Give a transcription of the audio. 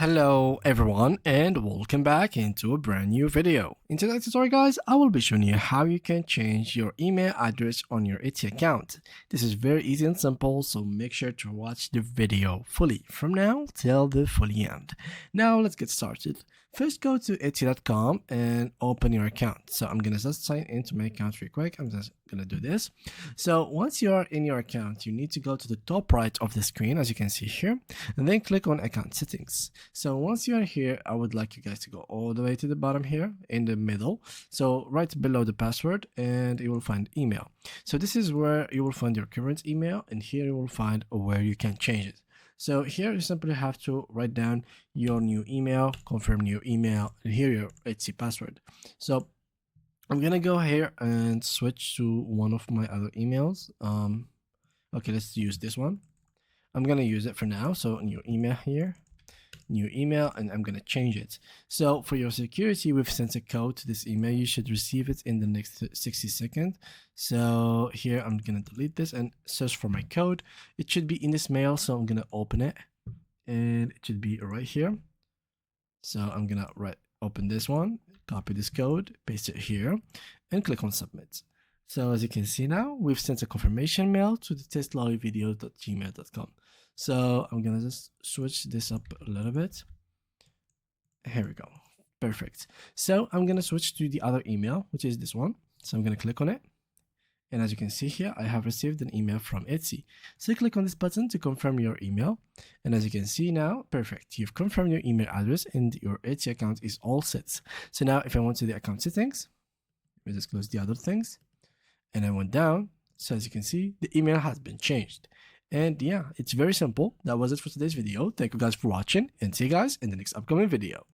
Hello everyone and welcome back into a brand new video. In today's tutorial guys, I will be showing you how you can change your email address on your Etsy account. This is very easy and simple, so make sure to watch the video fully from now till the fully end. Now let's get started. First go to Etsy.com and open your account. So I'm gonna just sign into my account real quick. I'm just gonna do this. So once you are in your account, you need to go to the top right of the screen as you can see here, and then click on account settings. So once you are here, I would like you guys to go all the way to the bottom here in the middle. So right below the password, and you will find email. So this is where you will find your current email, and here you will find where you can change it. So here you simply have to write down your new email, confirm new email, and here your Etsy password. So I'm gonna go here and switch to one of my other emails. Okay, let's use this one. I'm gonna use it for now. So new email here, new email, and I'm gonna change it. So for your security, we've sent a code to this email. You should receive it in the next 60 seconds. So here I'm gonna delete this and search for my code. It should be in this mail, so I'm gonna open it, and it should be right here. So I'm gonna open this one, copy this code, paste it here, and click on submit. So as you can see now, we've sent a confirmation mail to the testlivevideo.gmail.com. So I'm gonna just switch this up a little bit. Here we go. Perfect. So I'm gonna switch to the other email, which is this one. So I'm gonna click on it. And as you can see here, I have received an email from Etsy. So click on this button to confirm your email. And as you can see now, perfect. You've confirmed your email address and your Etsy account is all set. So now if I went to the account settings, let me just close the other things. And I went down. So as you can see, the email has been changed. And yeah, it's very simple. That was it for today's video. Thank you guys for watching, and see you guys in the next upcoming video.